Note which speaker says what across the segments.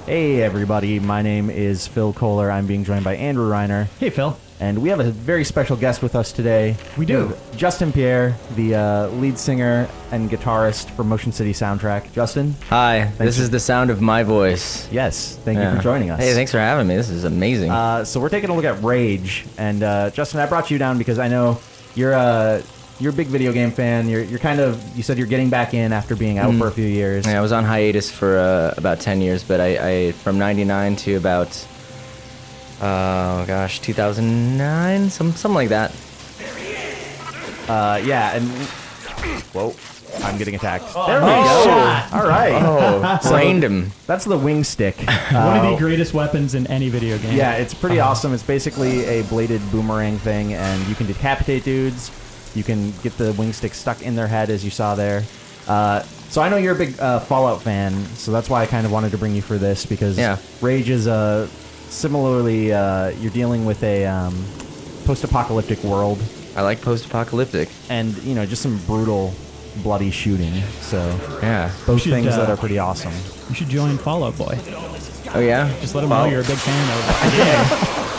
Speaker 1: Hey everybody, my name is Phil Kohler. I'm being joined by Andrew Reiner.
Speaker 2: Hey Phil.
Speaker 1: And we have a very special guest with us today.
Speaker 2: We do.
Speaker 1: Justin Pierre, the lead singer and guitarist for Motion City Soundtrack. Justin?
Speaker 3: Hi, this is the sound of my voice.
Speaker 1: Yes, thank you for joining us.
Speaker 3: Hey, thanks for having me. This is amazing.
Speaker 1: So we're taking a look at Rage. And Justin, I brought you down because I know you're a big video game fan. You're kind of, you said you're getting back in after being out for a few years.
Speaker 3: Yeah, I was on hiatus for about 10 years, but I from 99 to about... 2009, something like that.
Speaker 1: Yeah, and whoa, I'm getting attacked.
Speaker 2: Oh,
Speaker 1: there we
Speaker 2: nice
Speaker 1: go.
Speaker 2: shot.
Speaker 1: All right.
Speaker 3: Oh, brained him.
Speaker 1: That's the wing stick.
Speaker 2: One of the greatest weapons in any video game.
Speaker 1: Yeah, it's pretty awesome. It's basically a bladed boomerang thing, and you can decapitate dudes. You can get the wing stick stuck in their head, as you saw there. So I know you're a big Fallout fan, so that's why I kind of wanted to bring you for this, because Rage is a... Similarly, you're dealing with a post-apocalyptic world.
Speaker 3: I like post-apocalyptic.
Speaker 1: And, you know, just some brutal, bloody shooting. So,
Speaker 3: yeah.
Speaker 1: Both things that are pretty awesome.
Speaker 2: You should join Fallout Boy.
Speaker 3: Oh, yeah?
Speaker 2: Just let them know you're a big fan of it.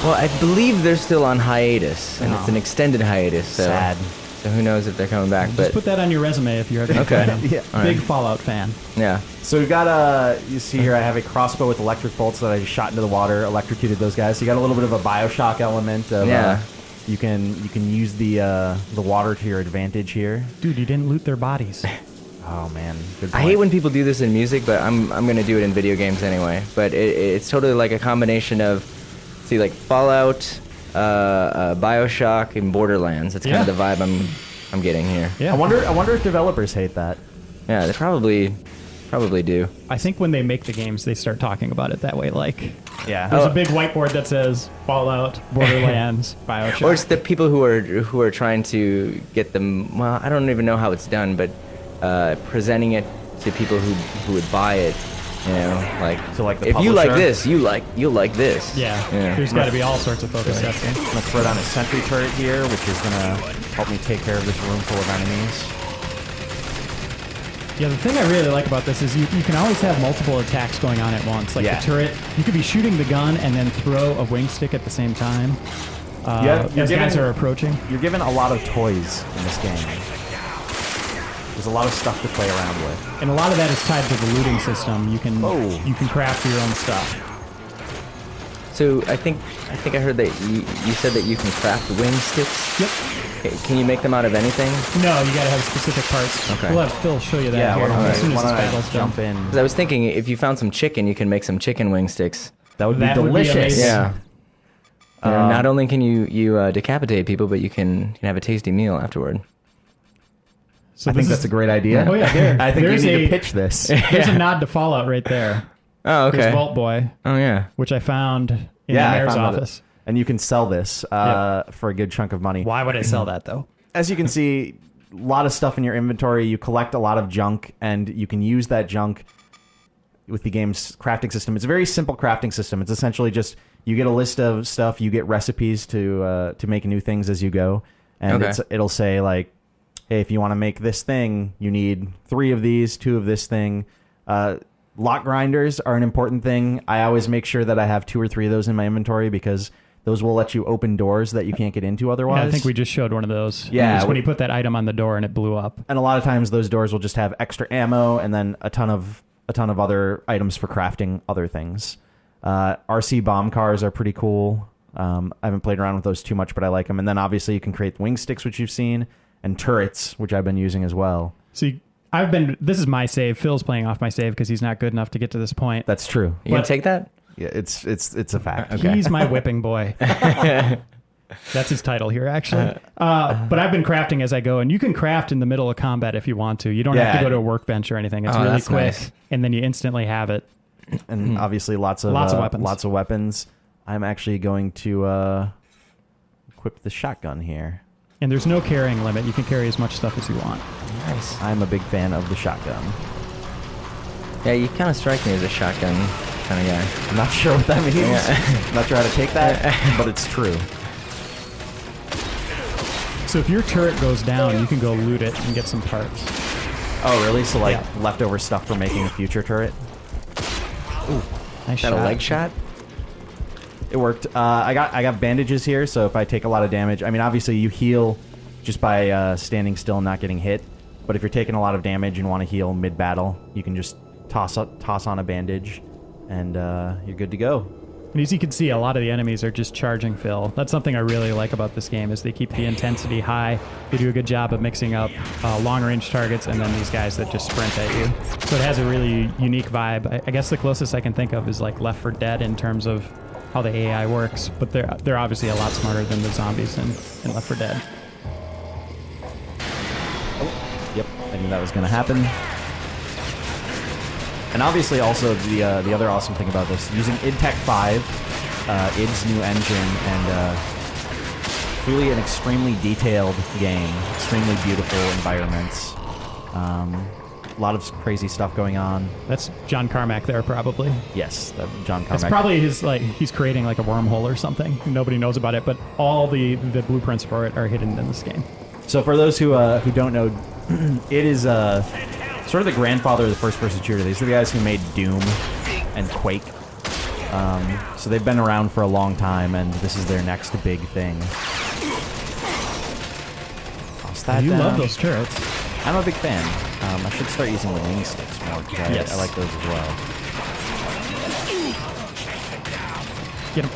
Speaker 3: Well, I believe they're still on hiatus, and it's an extended hiatus. So,
Speaker 1: sad.
Speaker 3: So who knows if they're coming back.
Speaker 2: Just put that on your resume if you're a big fan.
Speaker 1: Yeah.
Speaker 2: Big Fallout fan.
Speaker 3: Yeah.
Speaker 1: So we've got you see here I have a crossbow with electric bolts that I just shot into the water, electrocuted those guys. So you got a little bit of a Bioshock element of you can use the water to your advantage here.
Speaker 2: Dude, you didn't loot their bodies.
Speaker 1: Oh man, good
Speaker 3: I
Speaker 1: point.
Speaker 3: hate when people do this in music, but I'm gonna do it in video games anyway. But it's totally like a combination of, see, like Fallout, Bioshock, and Borderlands. That's kind of the vibe I'm getting here.
Speaker 2: Yeah.
Speaker 1: I wonder if developers hate that.
Speaker 3: Yeah, they probably do.
Speaker 2: I think when they make the games, they start talking about it that way. Like,
Speaker 1: Yeah.
Speaker 2: there's a big whiteboard that says Fallout, Borderlands, Bioshock.
Speaker 3: Or it's the people who are trying to get them. Well, I don't even know how it's done, but presenting it to people who would buy it. You know, like,
Speaker 1: So like the
Speaker 3: if you like
Speaker 1: publisher?
Speaker 3: this, you'll like this.
Speaker 2: Yeah. There's got to be all sorts of focus testing.
Speaker 1: I'm gonna throw down a sentry turret here, which is gonna help me take care of this room full of enemies.
Speaker 2: Yeah, the thing I really like about this is you can always have multiple attacks going on at once. Like the turret, you could be shooting the gun and then throw a wing stick at the same time. As guys are approaching.
Speaker 1: You're given a lot of toys in this game. There's a lot of stuff to play around with.
Speaker 2: And a lot of that is tied to the looting system. You can craft your own stuff.
Speaker 3: So I think I heard that you said that you can craft wing sticks.
Speaker 2: Yep.
Speaker 3: Okay, can you make them out of anything?
Speaker 2: No, you gotta have specific parts.
Speaker 3: Okay.
Speaker 2: We'll have Phil show you that
Speaker 1: Yeah,
Speaker 2: here
Speaker 1: why
Speaker 2: as soon as this
Speaker 1: don't I
Speaker 2: battle's done.
Speaker 1: jump in?
Speaker 3: 'Cause I was thinking if you found some chicken, you can make some chicken wing sticks.
Speaker 1: That would be
Speaker 2: That would be
Speaker 1: delicious.
Speaker 2: amazing.
Speaker 3: Yeah. You know, not only can you decapitate people, but you can have a tasty meal afterward.
Speaker 2: So
Speaker 1: I think that's a great idea.
Speaker 2: Oh yeah, there.
Speaker 1: I think you
Speaker 2: There's
Speaker 1: need to pitch this.
Speaker 2: There's a nod to Fallout right there.
Speaker 3: Oh, okay.
Speaker 2: There's Vault Boy,
Speaker 3: Oh, yeah.
Speaker 2: which I found in the
Speaker 1: I
Speaker 2: mayor's
Speaker 1: found that.
Speaker 2: office.
Speaker 1: And you can sell this for a good chunk of money.
Speaker 2: Why would I sell that though?
Speaker 1: As you can see, a lot of stuff in your inventory. You collect a lot of junk, and you can use that junk with the game's crafting system. It's a very simple crafting system. It's essentially just you get a list of stuff, you get recipes to make new things as you go, and it'll say like, hey, if you want to make this thing, you need 3 of these, 2 of this thing. Lock grinders are an important thing. I always make sure that I have 2 or 3 of those in my inventory because those will let you open doors that you can't get into otherwise.
Speaker 2: Yeah, I think we just showed one of those.
Speaker 1: Yeah,
Speaker 2: when you put that item on the door and it blew up.
Speaker 1: And a lot of times those doors will just have extra ammo and then a ton of other items for crafting other things. RC bomb cars are pretty cool. I haven't played around with those too much, but I like them. And then obviously you can create wing sticks, which you've seen, and turrets, which I've been using as well.
Speaker 2: See, this is my save. Phil's playing off my save because he's not good enough to get to this point.
Speaker 1: That's true.
Speaker 3: You can take that?
Speaker 1: Yeah, it's a fact.
Speaker 3: Okay.
Speaker 2: He's my whipping boy. That's his title here, actually. But I've been crafting as I go, and you can craft in the middle of combat if you want to. You don't have to go to a workbench or anything. It's really
Speaker 3: that's
Speaker 2: quick,
Speaker 3: nice.
Speaker 2: and then you instantly have it.
Speaker 1: And obviously lots of
Speaker 2: weapons.
Speaker 1: Lots of weapons. I'm actually going to equip the shotgun here.
Speaker 2: And there's no carrying limit. You can carry as much stuff as you want.
Speaker 3: Nice.
Speaker 1: I'm a big fan of the shotgun.
Speaker 3: Yeah, you kind of strike me as a shotgun kind of guy.
Speaker 1: I'm not sure what that means. I'm not sure how to take that, but it's true.
Speaker 2: So if your turret goes down, you can go loot it and get some parts.
Speaker 1: Oh, really? So, like, leftover stuff for making a future turret? Ooh.
Speaker 2: Nice
Speaker 3: Got
Speaker 2: shot.
Speaker 3: a leg shot?
Speaker 1: It worked. I got bandages here, so if I take a lot of damage, I mean, obviously you heal just by standing still and not getting hit. But if you're taking a lot of damage and want to heal mid-battle, you can just toss on a bandage, and you're good to go.
Speaker 2: And as you can see, a lot of the enemies are just charging Phil. That's something I really like about this game, is they keep the intensity high. They do a good job of mixing up long-range targets and then these guys that just sprint at you. So it has a really unique vibe. I guess the closest I can think of is like Left 4 Dead in terms of how the AI works, but they're obviously a lot smarter than the zombies in Left 4 Dead.
Speaker 1: Oh, yep, I knew that was going to happen. And obviously also the other awesome thing about this, using id Tech 5, id's new engine, and really an extremely detailed game, extremely beautiful environments, a lot of crazy stuff going on.
Speaker 2: That's John Carmack there, probably.
Speaker 1: Yes, John Carmack.
Speaker 2: That's probably he's creating like a wormhole or something. Nobody knows about it, but all the blueprints for it are hidden in this game.
Speaker 1: So for those who don't know, it is sort of the grandfather of the first-person shooter. These are the guys who made Doom and Quake. So they've been around for a long time, and this is their next big thing. Toss that
Speaker 2: You
Speaker 1: down.
Speaker 2: love those turrets.
Speaker 1: I'm a big fan. I should start using the wing sticks more, because
Speaker 2: Yes.
Speaker 1: I like those as well.
Speaker 2: Get him.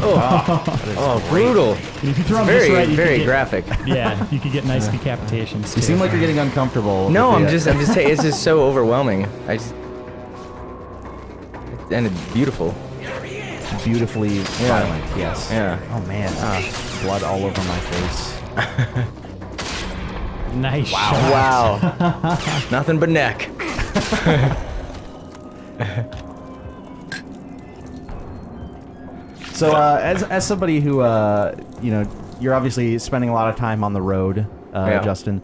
Speaker 3: Oh, brutal.
Speaker 2: If you throw them
Speaker 3: Very,
Speaker 2: just right, you
Speaker 3: very
Speaker 2: could get,
Speaker 3: graphic.
Speaker 2: Yeah, you could get nice decapitations.
Speaker 1: You
Speaker 2: too.
Speaker 1: seem like you're getting uncomfortable.
Speaker 3: No,
Speaker 1: with
Speaker 3: I'm
Speaker 1: the,
Speaker 3: just it's just so overwhelming. And it's beautiful.
Speaker 1: beautifully violent. Yes.
Speaker 3: Yeah.
Speaker 1: Oh man, blood all over my face.
Speaker 2: Nice shot.
Speaker 3: Wow. Nothing but neck.
Speaker 1: So, as somebody who, you're obviously spending a lot of time on the road,
Speaker 3: Yeah.
Speaker 1: Justin.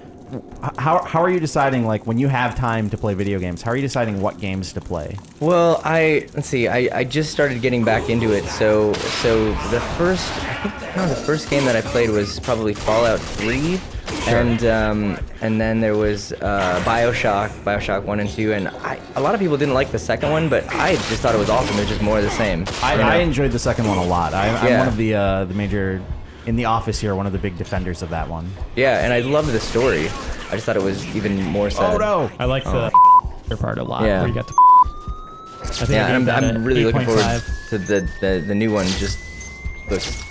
Speaker 1: How are you deciding, like, when you have time to play video games? How are you deciding what games to play?
Speaker 3: Well, let's see. I just started getting back into it. So the first game that I played was probably Fallout 3.
Speaker 1: Sure.
Speaker 3: And then there was Bioshock 1 and 2, and a lot of people didn't like the second one, but I just thought it was awesome. It was just more of the same.
Speaker 1: I enjoyed the second one a lot. I'm
Speaker 3: Yeah.
Speaker 1: one of the major, in the office here, one of the big defenders of that one.
Speaker 3: Yeah, and I loved the story. I just thought it was even more sad.
Speaker 1: Oh no!
Speaker 2: I like the part a lot.
Speaker 3: Yeah.
Speaker 2: Where you got to. I think
Speaker 3: Yeah,
Speaker 2: I gave
Speaker 3: and
Speaker 2: that
Speaker 3: I'm
Speaker 2: a
Speaker 3: really looking
Speaker 2: 8.5.
Speaker 3: forward to the new one. Just looks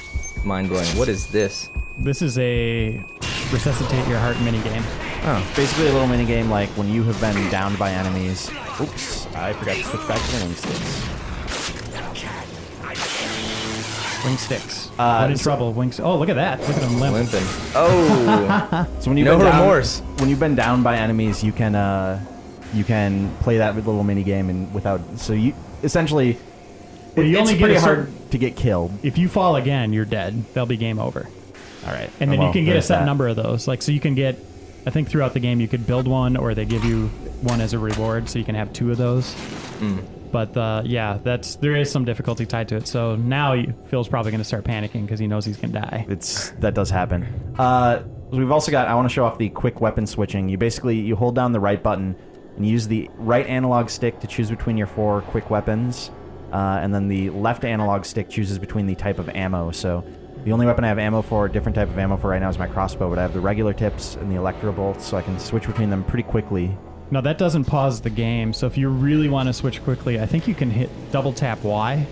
Speaker 3: mind-blowing. What is this?
Speaker 2: This is a resuscitate your heart minigame.
Speaker 3: Oh,
Speaker 1: Basically a little mini game like when you have been downed by enemies. Oops, I forgot to switch back to the wing sticks.
Speaker 2: Wing sticks. What in trouble? Wings. Oh, look at that. Look at him limp.
Speaker 3: limping. Oh,
Speaker 1: So when you've
Speaker 3: No
Speaker 1: been down,
Speaker 3: remorse.
Speaker 1: when you've been downed by enemies, you can play that little mini game and without. So you essentially,
Speaker 2: Well, you
Speaker 1: it's
Speaker 2: only get
Speaker 1: pretty
Speaker 2: a
Speaker 1: hard
Speaker 2: certain-
Speaker 1: to get killed.
Speaker 2: If you fall again, you're dead. That'll be game over.
Speaker 1: All right,
Speaker 2: And then
Speaker 1: well,
Speaker 2: you can get a
Speaker 1: there's
Speaker 2: set
Speaker 1: that.
Speaker 2: number of those. Like, so you can get, I think throughout the game you could build one, or they give you one as a reward, so you can have 2 of those. But yeah, there is some difficulty tied to it. So now Phil's probably going to start panicking because he knows he's going to die.
Speaker 1: That does happen. We've also got. I want to show off the quick weapon switching. You hold down the right button and use the right analog stick to choose between your 4 quick weapons, and then the left analog stick chooses between the type of ammo. So the only weapon I have ammo for, different type of ammo for right now, is my crossbow, but I have the regular tips and the electro bolts, so I can switch between them pretty quickly.
Speaker 2: No, that doesn't pause the game. So if you really want to switch quickly, I think you can hit double tap Y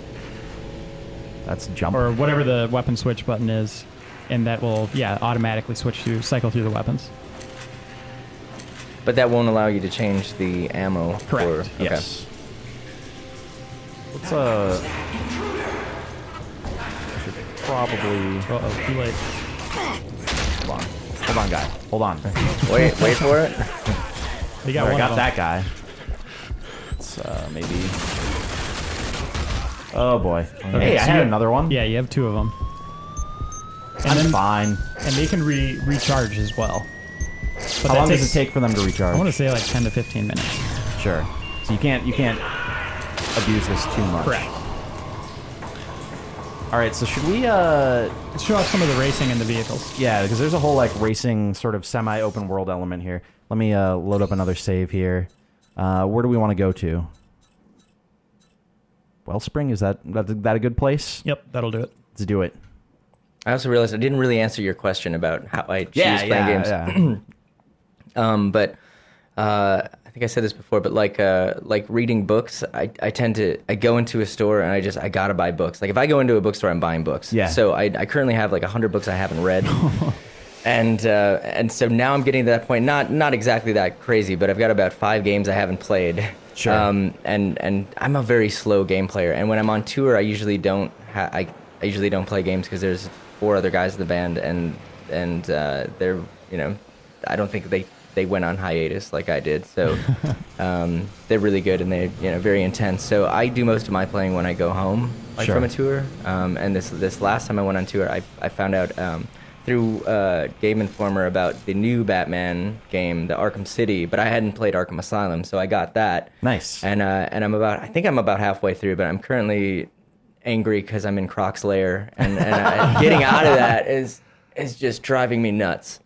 Speaker 1: That's jump.
Speaker 2: or whatever the weapon switch button is, and that will automatically cycle through the weapons.
Speaker 3: but that won't allow you to change the ammo.
Speaker 2: Correct.
Speaker 3: Okay.
Speaker 1: Yes. Let's I should probably.
Speaker 2: Uh-oh, too late.
Speaker 1: Hold on, guy. Hold on.
Speaker 3: Wait for it.
Speaker 2: You got
Speaker 1: I
Speaker 2: one
Speaker 1: got
Speaker 2: of them.
Speaker 1: that guy. Let's maybe. Oh boy. Hey, I
Speaker 2: so
Speaker 1: had
Speaker 2: you-
Speaker 1: another one.
Speaker 2: Yeah, you have 2 of them.
Speaker 1: I'm fine.
Speaker 2: And they can recharge as well. But
Speaker 1: How
Speaker 2: that
Speaker 1: long does
Speaker 2: takes-
Speaker 1: it take for them to recharge?
Speaker 2: I want to say like 10 to 15 minutes.
Speaker 1: Sure. So you can't abuse this too much.
Speaker 2: Correct.
Speaker 1: All right. So should we?
Speaker 2: Let's show off some of the racing in the vehicles.
Speaker 1: Yeah, because there's a whole like racing sort of semi-open world element here. Let me load up another save here. Where do we want to go to? Wellspring, is that a good place?
Speaker 2: Yep, that'll do it.
Speaker 1: Let's do it.
Speaker 3: I also realized I didn't really answer your question about how I choose playing games.
Speaker 1: Yeah.
Speaker 3: But I think I said this before, but like reading books, I go into a store and I gotta buy books. Like if I go into a bookstore, I'm buying books.
Speaker 1: Yeah.
Speaker 3: So I currently have like 100 books I haven't read. And so now I'm getting to that point, not exactly that crazy, but I've got about 5 games I haven't played.
Speaker 1: Sure.
Speaker 3: And I'm a very slow game player. And when I'm on tour, I usually don't play games because there's 4 other guys in the band, and they're, you know, I don't think they went on hiatus like I did. So they're really good and they're, you know, very intense. So I do most of my playing when I go home, like
Speaker 1: Sure.
Speaker 3: from a tour. And this last time I went on tour, I found out through Game Informer about the new Batman game, the Arkham City, but I hadn't played Arkham Asylum, so I got that.
Speaker 1: Nice.
Speaker 3: And I think I'm about halfway through, but I'm currently angry because I'm in Croc's lair, and getting out of that is just driving me nuts.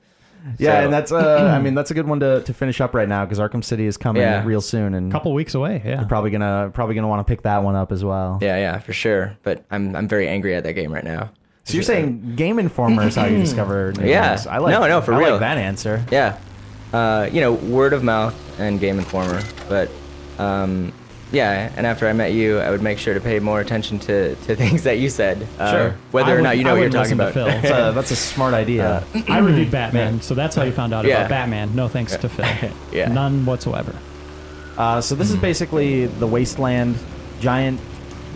Speaker 1: Yeah,
Speaker 3: So-
Speaker 1: and that's I mean, that's a good one to finish up right now because Arkham City is coming
Speaker 3: Yeah.
Speaker 1: real soon, and
Speaker 2: Couple weeks away. Yeah.
Speaker 1: you're probably gonna want to pick that one up as well.
Speaker 3: Yeah, for sure. But I'm very angry at that game right now.
Speaker 1: So you're saying Game Informer is how you discover new
Speaker 3: Yeah.
Speaker 1: games. I like
Speaker 3: No, for
Speaker 1: I
Speaker 3: real.
Speaker 1: like that answer.
Speaker 3: Yeah, you know, word of mouth and Game Informer. But yeah, and after I met you, I would make sure to pay more attention to things that you said.
Speaker 1: Sure.
Speaker 3: Whether or not you know what you're talking about.
Speaker 2: Phil.
Speaker 1: That's a smart idea.
Speaker 2: I reviewed Batman, so that's how you found out
Speaker 3: Yeah.
Speaker 2: about Batman. No thanks to Phil.
Speaker 3: Yeah.
Speaker 2: None whatsoever.
Speaker 1: So this is basically the wasteland, giant.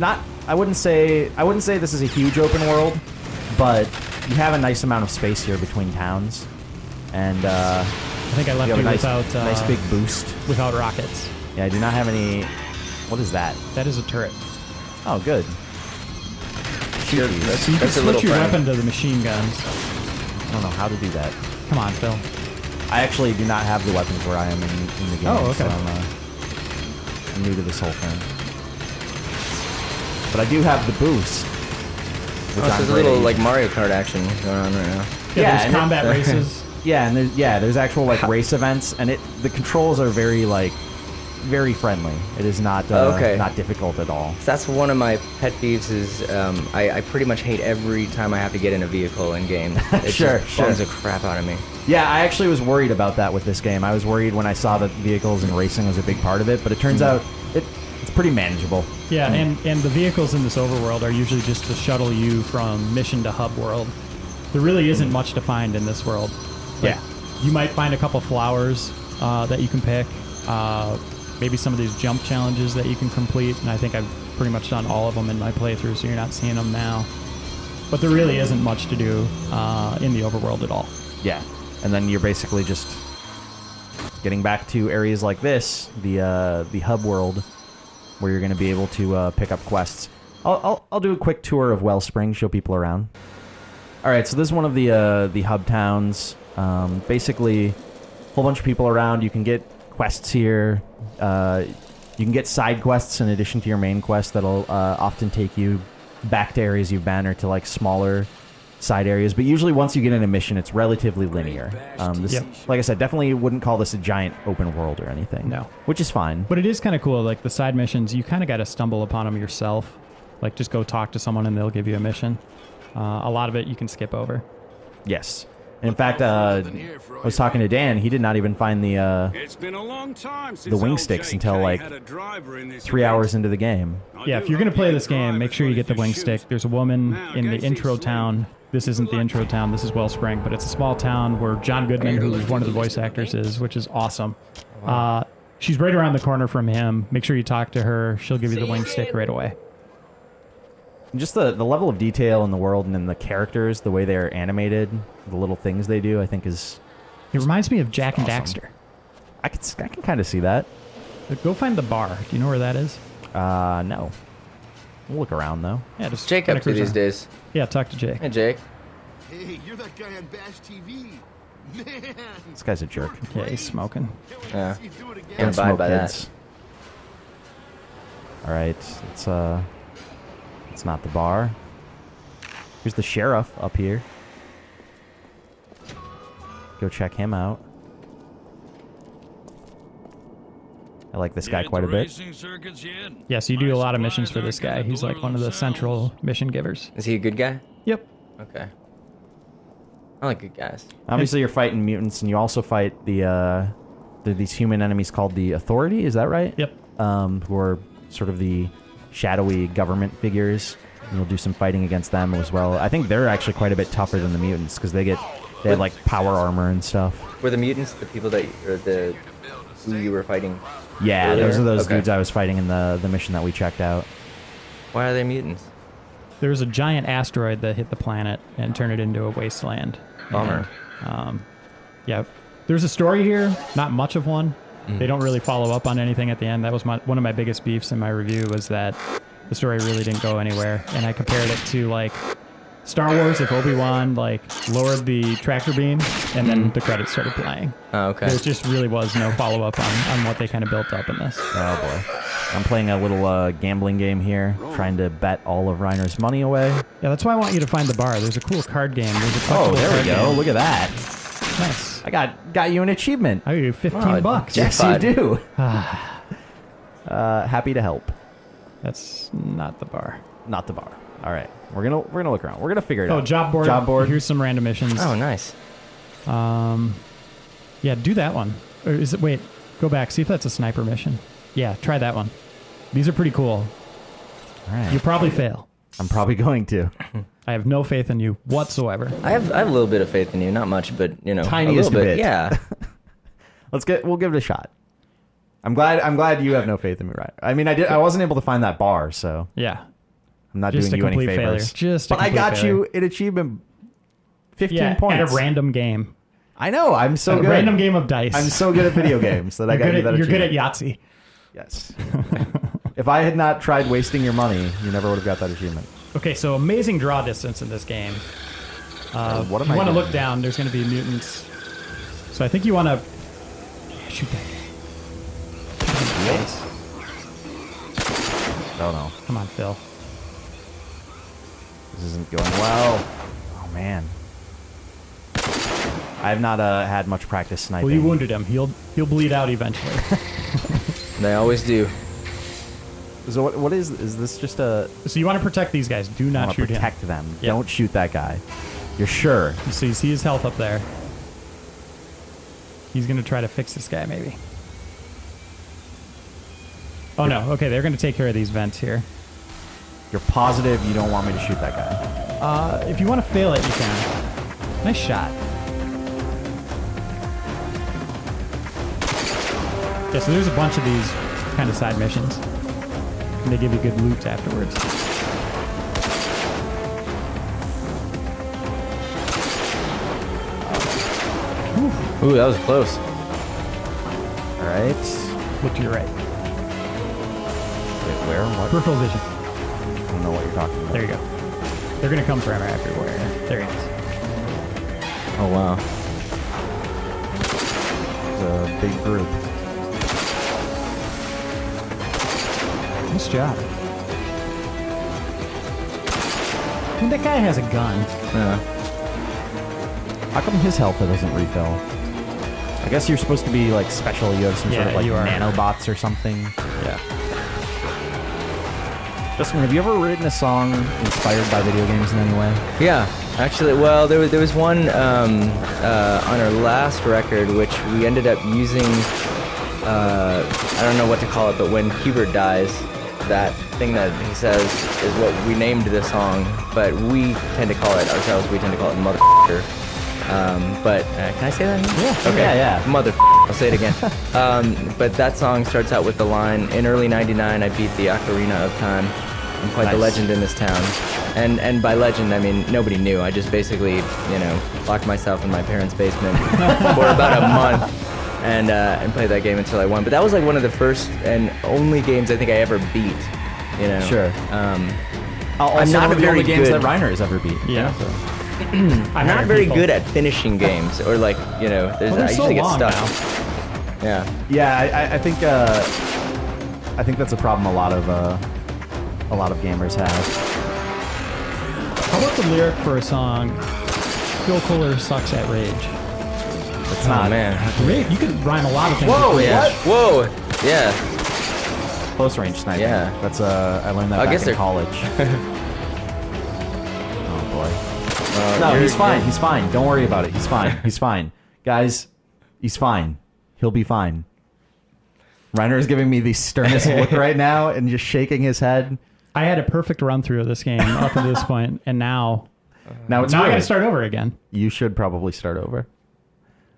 Speaker 1: I wouldn't say this is a huge open world, but you have a nice amount of space here between towns, and
Speaker 2: I think I left
Speaker 1: you
Speaker 2: you
Speaker 1: have a
Speaker 2: without
Speaker 1: nice big boost.
Speaker 2: without rockets.
Speaker 1: Yeah, I do not have any. What is that?
Speaker 2: That is a turret.
Speaker 1: Oh, good.
Speaker 3: Sure,
Speaker 2: So you can
Speaker 3: that's a
Speaker 2: switch
Speaker 3: little
Speaker 2: your
Speaker 3: friend.
Speaker 2: weapon to the machine guns.
Speaker 1: I don't know how to do that.
Speaker 2: Come on, Phil.
Speaker 1: I actually do not have the weapons where I am in the game.
Speaker 2: Oh, okay.
Speaker 1: So I'm new to this whole thing. But I do have the boost. Which
Speaker 3: Oh, so
Speaker 1: I'm
Speaker 3: there's a
Speaker 1: great
Speaker 3: little
Speaker 1: at
Speaker 3: like Mario Kart action going on right now.
Speaker 2: Yeah,
Speaker 1: and
Speaker 2: there's combat races.
Speaker 1: Yeah, and there's actual like race events, and the controls are very friendly. It is not
Speaker 3: Okay.
Speaker 1: not difficult at all.
Speaker 3: So that's one of my pet peeves is I pretty much hate every time I have to get in a vehicle in games. It
Speaker 1: Sure,
Speaker 3: just bums
Speaker 1: sure.
Speaker 3: the crap out of me.
Speaker 1: Yeah, I actually was worried about that with this game. I was worried when I saw that vehicles and racing was a big part of it, but it turns out it's pretty manageable.
Speaker 2: Yeah, and the vehicles in this overworld are usually just to shuttle you from mission to hub world. There really isn't much to find in this world. Like,
Speaker 1: Yeah.
Speaker 2: you might find a couple flowers that you can pick. Maybe some of these jump challenges that you can complete, and I think I've pretty much done all of them in my playthrough, so you're not seeing them now. But there really isn't much to do in the overworld at all.
Speaker 1: Yeah, and then you're basically just getting back to areas like this, the hub world, where you're going to be able to pick up quests. I'll do a quick tour of Wellspring, show people around. All right, so this is one of the hub towns. Basically, a whole bunch of people around. You can get quests here. You can get side quests in addition to your main quest that'll often take you back to areas you've been or to like smaller side areas. But usually once you get in a mission, it's relatively linear.
Speaker 2: Yep.
Speaker 1: Like I said, definitely wouldn't call this a giant open world or anything.
Speaker 2: No.
Speaker 1: Which is fine.
Speaker 2: But it is kind of cool. Like the side missions, you kind of got to stumble upon them yourself. Like just go talk to someone and they'll give you a mission. A lot of it you can skip over.
Speaker 1: Yes. In fact, I was talking to Dan. He did not even find the
Speaker 4: It's been a long time since
Speaker 1: the wing
Speaker 4: old
Speaker 1: sticks
Speaker 4: JK
Speaker 1: until like
Speaker 4: had a driver in this
Speaker 1: 3
Speaker 4: event.
Speaker 1: hours into the game.
Speaker 4: I
Speaker 2: Yeah,
Speaker 4: do
Speaker 2: if you're going to
Speaker 4: hope
Speaker 2: play
Speaker 4: you
Speaker 2: this
Speaker 4: drive
Speaker 2: game, make
Speaker 4: as
Speaker 2: sure you
Speaker 4: well
Speaker 2: get the
Speaker 4: as
Speaker 2: wing
Speaker 4: shoot.
Speaker 2: stick. There's a woman
Speaker 4: Now,
Speaker 2: in the
Speaker 4: against
Speaker 2: intro
Speaker 4: these
Speaker 2: town. This isn't the intro town. This is Wellspring, but it's a small town where John Goodman, who is one of the voice actors, is, which is awesome. She's right around the corner from him. Make sure you talk to her. She'll give you the wing stick right away.
Speaker 1: Just the level of detail in the world and in the characters, the way they're animated, the little things they do, I think is...
Speaker 2: It reminds me of Jack and
Speaker 1: Awesome.
Speaker 2: Daxter.
Speaker 1: I can kind of see that.
Speaker 2: Go find the bar. Do you know where that is?
Speaker 1: No. We'll look around, though.
Speaker 2: Yeah, just
Speaker 3: Jake
Speaker 2: kinda
Speaker 3: up to
Speaker 2: cruise
Speaker 3: these
Speaker 2: around.
Speaker 3: days.
Speaker 2: Yeah, talk to Jake.
Speaker 3: Hey, Jake.
Speaker 5: Hey, you're that guy on Bash TV. Man.
Speaker 1: This guy's a jerk.
Speaker 2: Yeah, he's smoking.
Speaker 3: Yeah.
Speaker 5: See you do it again.
Speaker 3: Can't abide by that.
Speaker 1: All right, it's not the bar. Here's the sheriff up here. Go check him out. I like this guy quite a bit.
Speaker 2: Yeah, so you do a lot of missions for this guy. He's like one of the central mission givers.
Speaker 3: Is he a good guy?
Speaker 2: Yep.
Speaker 3: Okay. I like good guys.
Speaker 1: Obviously, you're fighting mutants, and you also fight these human enemies called the Authority. Is that right?
Speaker 2: Yep.
Speaker 1: Who are sort of the shadowy government figures. And you'll do some fighting against them as well. I think they're actually quite a bit tougher than the mutants because they have like power armor and stuff.
Speaker 3: Were the mutants the people who you were fighting?
Speaker 1: Yeah,
Speaker 3: earlier?
Speaker 1: those are those
Speaker 3: Okay.
Speaker 1: dudes I was fighting in the mission that we checked out.
Speaker 3: Why are they mutants?
Speaker 2: There was a giant asteroid that hit the planet and turned it into a wasteland.
Speaker 3: Bummer.
Speaker 2: And, yeah, there's a story here, not much of one. They don't really follow up on anything at the end. That was one of my biggest beefs in my review was that the story really didn't go anywhere. And I compared it to like Star Wars if Obi-Wan like lowered the tractor beam and then the credits started playing.
Speaker 3: Oh, okay.
Speaker 2: There just really was no follow-up on what they kind of built up in this.
Speaker 1: Oh boy. I'm playing a little gambling game here, trying to bet all of Reiner's money away.
Speaker 2: Yeah, that's why I want you to find the bar. There's a cool card game. There's a
Speaker 1: Oh,
Speaker 2: collectible
Speaker 1: there we
Speaker 2: card
Speaker 1: go.
Speaker 2: game.
Speaker 1: Look at that.
Speaker 2: Nice.
Speaker 1: I got you an achievement.
Speaker 2: I owe you 15 bucks.
Speaker 1: Yes,
Speaker 3: Jackpot.
Speaker 1: you do. Happy to help.
Speaker 2: That's not the bar.
Speaker 1: Not the bar. All right, we're gonna look around. We're gonna figure it
Speaker 2: Oh,
Speaker 1: out.
Speaker 2: job board.
Speaker 1: Job board.
Speaker 2: Here's some random missions.
Speaker 3: Oh, nice.
Speaker 2: Yeah, do that one. Or is it? Wait, go back. See if that's a sniper mission. Yeah, try that one. These are pretty cool.
Speaker 1: All right.
Speaker 2: You probably fail.
Speaker 1: I'm probably going to.
Speaker 2: I have no faith in you whatsoever.
Speaker 3: I have a little bit of faith in you, not much, but you know,
Speaker 1: Tiniest
Speaker 3: a little
Speaker 1: bit.
Speaker 3: Yeah.
Speaker 1: We'll give it a shot. I'm glad you have no faith in me, right? I mean, I wasn't able to find that bar, so
Speaker 2: Yeah.
Speaker 1: I'm not
Speaker 2: Just
Speaker 1: doing
Speaker 2: a
Speaker 1: you any
Speaker 2: complete failure.
Speaker 1: favors.
Speaker 2: Just a
Speaker 1: but I
Speaker 2: complete
Speaker 1: got
Speaker 2: failure.
Speaker 1: you an achievement. 15
Speaker 2: Yeah,
Speaker 1: points.
Speaker 2: at a random game.
Speaker 1: I know. I'm so
Speaker 2: A
Speaker 1: good.
Speaker 2: random game of dice.
Speaker 1: I'm so good at video games that I got you that
Speaker 2: You're good
Speaker 1: achievement.
Speaker 2: at Yahtzee.
Speaker 1: Yes. If I had not tried wasting your money, you never would have got that achievement.
Speaker 2: Okay, so amazing draw distance in this game.
Speaker 1: What am
Speaker 2: you
Speaker 1: I
Speaker 2: want to
Speaker 1: doing?
Speaker 2: look down. There's going to be mutants. So I think you want to shoot that guy.
Speaker 1: Oh no,
Speaker 2: Come on, Phil.
Speaker 1: this isn't going well. Oh man, I have not had much practice sniping.
Speaker 2: Well, you wounded him. He'll bleed out eventually.
Speaker 3: They always do.
Speaker 1: So what is this? Just a
Speaker 2: So you want to protect these guys. Do
Speaker 1: I
Speaker 2: not
Speaker 1: want to
Speaker 2: shoot him.
Speaker 1: protect them.
Speaker 2: Yeah.
Speaker 1: Don't shoot that guy. You're sure?
Speaker 2: So you see his health up there. He's going to try to fix this guy, maybe. Oh, no. Okay, they're going to take care of these vents here.
Speaker 1: You're positive you don't want me to shoot that guy?
Speaker 2: If you want to fail it, you can. Nice shot. Yeah, so there's a bunch of these kind of side missions. And they give you good loot afterwards.
Speaker 3: Ooh, that was close.
Speaker 1: All right.
Speaker 2: Look to your right.
Speaker 1: Wait, where? What?
Speaker 2: Peripheral vision.
Speaker 1: I don't know what you're talking about.
Speaker 2: There you go. They're going to come forever everywhere. There he is.
Speaker 3: Oh wow.
Speaker 1: It's a big group.
Speaker 2: Nice job. I mean, that guy has a gun.
Speaker 1: How come his health doesn't refill? I guess you're supposed to be like special. You have some sort
Speaker 2: Yeah,
Speaker 1: of like
Speaker 2: you are.
Speaker 1: nanobots or something.
Speaker 2: Yeah.
Speaker 1: Justin, have you ever written a song inspired by video games in any way?
Speaker 3: Yeah, actually, well, there was one on our last record, which we ended up using. I don't know what to call it, but when Hubert dies, that thing that he says is what we named the song. But we tend to call it ourselves. We tend to call it motherfucker. But can I say that?
Speaker 1: Yeah.
Speaker 3: Okay.
Speaker 1: Yeah.
Speaker 3: Mother. I'll say it again. But that song starts out with the line, "In early '99, I beat the Ocarina of Time. I'm quite the
Speaker 1: Nice.
Speaker 3: legend in this town." And by legend, I mean nobody knew. I just basically, locked myself in my parents' basement for about a month and played that game until I won. But that was like one of the first and only games I think I ever beat.
Speaker 1: Sure.
Speaker 3: I'm not
Speaker 1: one of
Speaker 3: a
Speaker 1: the only
Speaker 3: very
Speaker 1: games
Speaker 3: good-
Speaker 1: that Reiner has ever beat.
Speaker 2: Yeah.
Speaker 1: So.
Speaker 3: I'm not very good at finishing games, or like there's
Speaker 2: Well, they're
Speaker 3: I
Speaker 2: so
Speaker 3: usually get
Speaker 2: long
Speaker 3: stuck.
Speaker 2: now.
Speaker 3: Yeah.
Speaker 1: Yeah, I think that's a problem a lot of gamers have.
Speaker 2: How about the lyric for a song, Phil Kohler sucks at rage?
Speaker 1: It's
Speaker 3: Oh
Speaker 1: not.
Speaker 3: man.
Speaker 2: Great. You could rhyme a lot of things.
Speaker 1: Whoa,
Speaker 2: with rage.
Speaker 1: what?
Speaker 3: Whoa. Yeah.
Speaker 1: Close range sniping.
Speaker 3: Yeah.
Speaker 1: That's I learned that
Speaker 3: I
Speaker 1: back
Speaker 3: guess
Speaker 1: in
Speaker 3: they're-
Speaker 1: college. Oh boy. No,
Speaker 3: you're-
Speaker 1: he's fine.
Speaker 3: you're-
Speaker 1: He's fine. Don't worry about it. He's fine. He's fine. Guys, he's fine. He'll be fine. Reiner is giving me the sternest look right now and just shaking his head.
Speaker 2: I had a perfect run through of this game up to this point, and now
Speaker 1: Now it's
Speaker 2: I got
Speaker 1: ruined.
Speaker 2: to start over again.
Speaker 1: You should probably start over.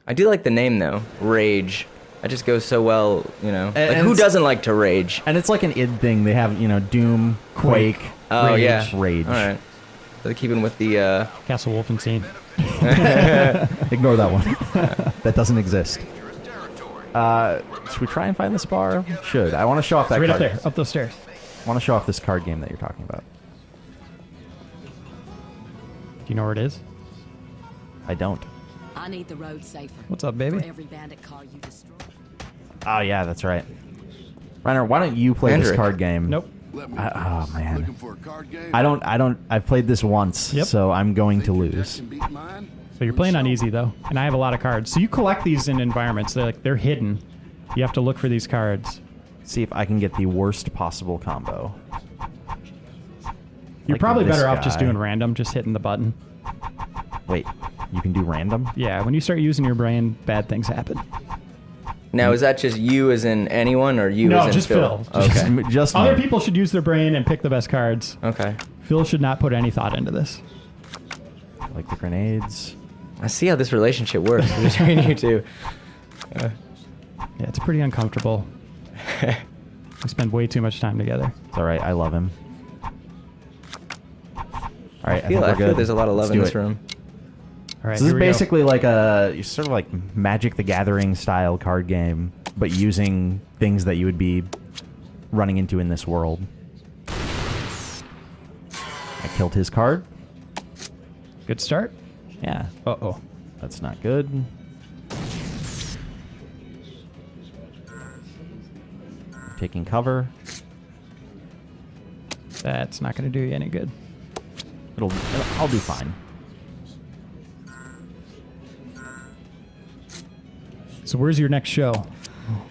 Speaker 3: I do like the name though, Rage. That just goes so well, you know. Like, who
Speaker 1: it's-
Speaker 3: doesn't like to rage?
Speaker 1: And it's like an id thing. They have, Doom, Quake,
Speaker 3: Oh
Speaker 1: Rage,
Speaker 3: yeah,
Speaker 1: Rage.
Speaker 3: All right. So they're keeping with the.
Speaker 2: Castle Wolfenstein.
Speaker 1: Ignore that one. That doesn't exist. Should we try and find this bar? Should. I want to show off that
Speaker 2: Right up
Speaker 1: card.
Speaker 2: there, up those stairs.
Speaker 1: I want to show off this card game that you're talking about.
Speaker 2: Do you know where it is?
Speaker 1: I don't.
Speaker 6: I need the road safer.
Speaker 2: What's up,
Speaker 6: For
Speaker 2: baby?
Speaker 6: every bandit car you destroy.
Speaker 1: Oh yeah, that's right. Reiner, why don't you play this
Speaker 3: Hendrick.
Speaker 1: card game?
Speaker 2: Nope.
Speaker 5: Let me
Speaker 1: Oh man.
Speaker 5: Looking for a card game?
Speaker 1: I don't. I've played this once,
Speaker 2: Yep.
Speaker 1: so I'm going to
Speaker 5: Think your
Speaker 1: lose.
Speaker 5: Jackson beat mine?
Speaker 2: So you're playing on easy though, and I have a lot of cards. So you collect these in environments. They're hidden. You have to look for these cards.
Speaker 1: See if I can get the worst possible combo.
Speaker 2: You're
Speaker 1: Like
Speaker 2: probably
Speaker 1: this
Speaker 2: better off just
Speaker 1: guy.
Speaker 2: doing random, just hitting the button.
Speaker 1: Wait, you can do random?
Speaker 2: Yeah, when you start using your brain, bad things happen.
Speaker 3: Now is that just you as in anyone, or you
Speaker 2: No,
Speaker 3: as in
Speaker 2: just Phil.
Speaker 3: Okay.
Speaker 1: Just
Speaker 2: Other
Speaker 1: me.
Speaker 2: people should use their brain and pick the best cards.
Speaker 3: Okay.
Speaker 2: Phil should not put any thought into this.
Speaker 1: Like the grenades.
Speaker 3: I see how this relationship works between you two.
Speaker 2: Yeah, it's pretty uncomfortable. We spend way too much time together.
Speaker 1: It's all right. I love him. All right, I think we're
Speaker 3: I feel
Speaker 1: good.
Speaker 3: there's a lot of
Speaker 1: Let's
Speaker 3: love in
Speaker 1: do
Speaker 3: this
Speaker 1: it.
Speaker 3: room.
Speaker 2: All right,
Speaker 1: So this
Speaker 2: here
Speaker 1: is
Speaker 2: we go.
Speaker 1: basically like a sort of like Magic the Gathering style card game, but using things that you would be running into in this world. I killed his card.
Speaker 2: Good start.
Speaker 1: Yeah,
Speaker 2: Uh-oh.
Speaker 1: that's not good. Taking cover.
Speaker 2: That's not going to do you any good.
Speaker 1: I'll do fine.
Speaker 2: So where's your next show?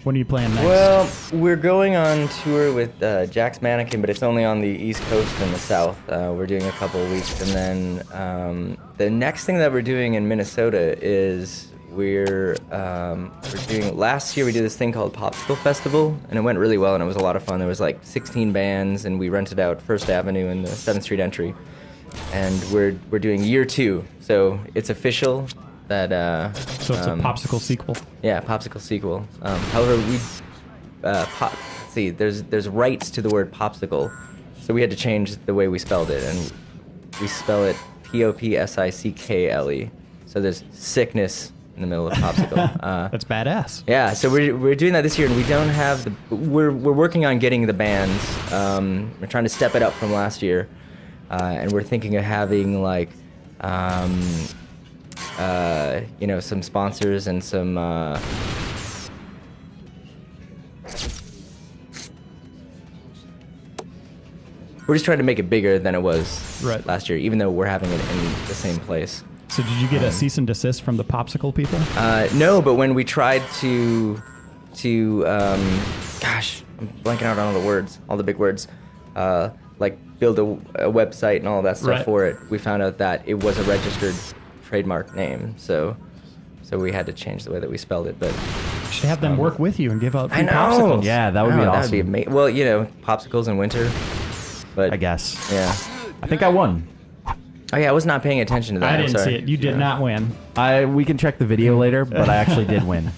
Speaker 2: When are you playing next?
Speaker 3: Well, we're going on tour with Jack's Mannequin, but it's only on the East Coast and the South. We're doing a couple of weeks, and then the next thing that we're doing in Minnesota is we're doing. Last year we did this thing called Popsicle Festival, and it went really well, and it was a lot of fun. There was like 16 bands, and we rented out First Avenue and the 7th Street entry, and we're doing year 2, so it's official. That,
Speaker 2: so it's a popsicle sequel.
Speaker 3: yeah, popsicle sequel. However, we let's see, there's rights to the word popsicle, so we had to change the way we spelled it, and we spell it Popsickle. So there's sickness in the middle of popsicle.
Speaker 2: That's badass.
Speaker 3: Yeah, so we're doing that this year, and we don't have the. We're working on getting the bands. We're trying to step it up from last year, and we're thinking of having like. Some sponsors and some we're just trying to make it bigger than it was
Speaker 2: Right.
Speaker 3: last year, even though we're having it in the same place.
Speaker 2: So did you get a cease and desist from the popsicle people?
Speaker 3: No, but when we tried to gosh, I'm blanking out on all the words, all the big words, like build a website and all that stuff
Speaker 2: Right.
Speaker 3: for it, we found out that it was a registered trademark name, so we had to change the way that we spelled it. But
Speaker 2: You should have them work with you and give out free
Speaker 3: I know.
Speaker 2: popsicles.
Speaker 1: Yeah, that would be
Speaker 3: That would
Speaker 1: awesome.
Speaker 3: be amazing. Well, popsicles in winter, but
Speaker 1: I guess.
Speaker 3: yeah.
Speaker 1: I think I won.
Speaker 3: Oh yeah, I was not paying attention to that.
Speaker 2: I
Speaker 3: I'm
Speaker 2: didn't
Speaker 3: sorry.
Speaker 2: see it. You did not win.
Speaker 1: We can check the video later, but I actually did win.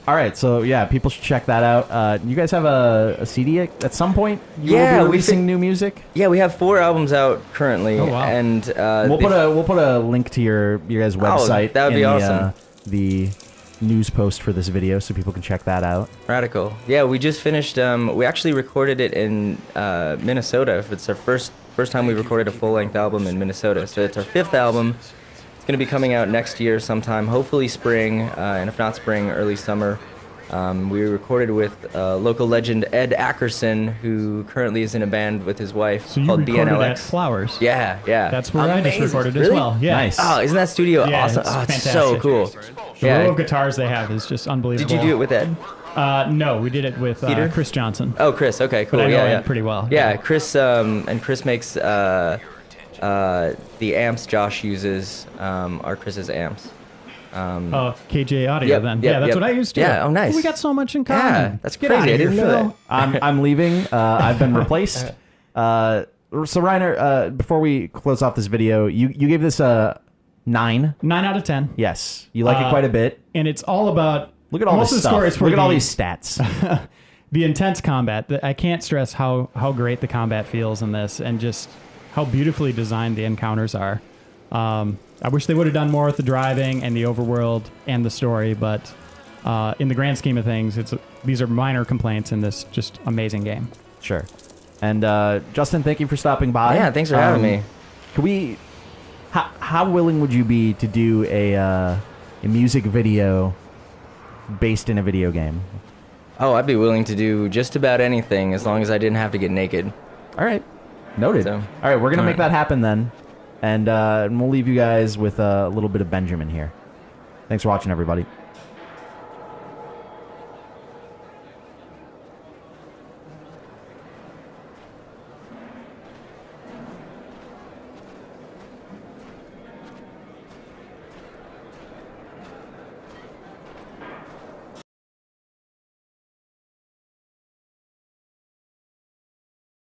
Speaker 1: All right, so yeah, people should check that out. You guys have a CD at some point? You
Speaker 3: Yeah,
Speaker 1: will be
Speaker 3: we
Speaker 1: releasing
Speaker 3: think-
Speaker 1: new music.
Speaker 3: Yeah, we have 4 albums out currently,
Speaker 2: Oh, wow.
Speaker 3: and
Speaker 1: We'll put a link to your guys' website.
Speaker 3: that would be
Speaker 1: in
Speaker 3: awesome.
Speaker 1: The news post for this video, so people can check that out.
Speaker 3: Radical. Yeah, we just finished. We actually recorded it in Minnesota. It's our first time we recorded a full-length album in Minnesota. So it's our 5th album. It's going to be coming out next year sometime, hopefully spring, and if not spring, early summer. We recorded with local legend Ed Ackerson, who currently is in a band with his wife
Speaker 2: So you
Speaker 3: called
Speaker 2: recorded
Speaker 3: BNLX.
Speaker 2: at Flowers.
Speaker 3: Yeah.
Speaker 2: That's where I just
Speaker 3: Amazing.
Speaker 2: recorded as
Speaker 3: Really?
Speaker 2: well. Yeah.
Speaker 1: Nice.
Speaker 3: Oh, isn't that studio
Speaker 2: Yeah,
Speaker 3: awesome?
Speaker 2: it's
Speaker 3: Oh, it's so
Speaker 2: fantastic.
Speaker 3: cool.
Speaker 2: The
Speaker 3: Yeah.
Speaker 2: row of guitars they have is just unbelievable.
Speaker 3: Did you do it with Ed?
Speaker 2: No, we did it with
Speaker 3: Peter?
Speaker 2: Chris Johnson.
Speaker 3: Oh, Chris. Okay, cool.
Speaker 2: But I know
Speaker 3: yeah,
Speaker 2: Ed pretty well.
Speaker 3: Yeah, Chris. And Chris makes the amps Josh uses are Chris's amps.
Speaker 2: Oh, KJ Audio
Speaker 3: Yep,
Speaker 2: then.
Speaker 3: yep,
Speaker 2: Yeah, that's
Speaker 3: yep.
Speaker 2: what I used to.
Speaker 3: Yeah, oh, nice.
Speaker 2: We got so much in common.
Speaker 3: Yeah, that's
Speaker 2: Get
Speaker 3: crazy.
Speaker 2: outta
Speaker 3: I didn't
Speaker 2: here,
Speaker 3: know
Speaker 2: Phil.
Speaker 3: that.
Speaker 1: I'm leaving. I've been replaced. So Reiner, before we close off this video, you gave this a 9.
Speaker 2: 9 out of 10.
Speaker 1: Yes, you like it quite a bit.
Speaker 2: And it's all about...
Speaker 1: Look at all
Speaker 2: most
Speaker 1: this
Speaker 2: of the score is
Speaker 1: stuff.
Speaker 2: for
Speaker 1: Look at all
Speaker 2: the-
Speaker 1: these stats.
Speaker 2: The intense combat. I can't stress how great the combat feels in this and just how beautifully designed the encounters are. I wish they would have done more with the driving and the overworld and the story, but in the grand scheme of things, these are minor complaints in this just amazing game.
Speaker 1: Sure. And Justin, thank you for stopping by.
Speaker 3: Yeah, thanks for having me.
Speaker 1: Can we? How willing would you be to do a music video based in a video game?
Speaker 3: Oh, I'd be willing to do just about anything as long as I didn't have to get naked.
Speaker 1: All right, noted.
Speaker 3: So,
Speaker 1: all right, we're gonna
Speaker 3: all
Speaker 1: make
Speaker 3: right.
Speaker 1: that happen then, and we'll leave you guys with a little bit of Benjamin here. Thanks for watching, everybody.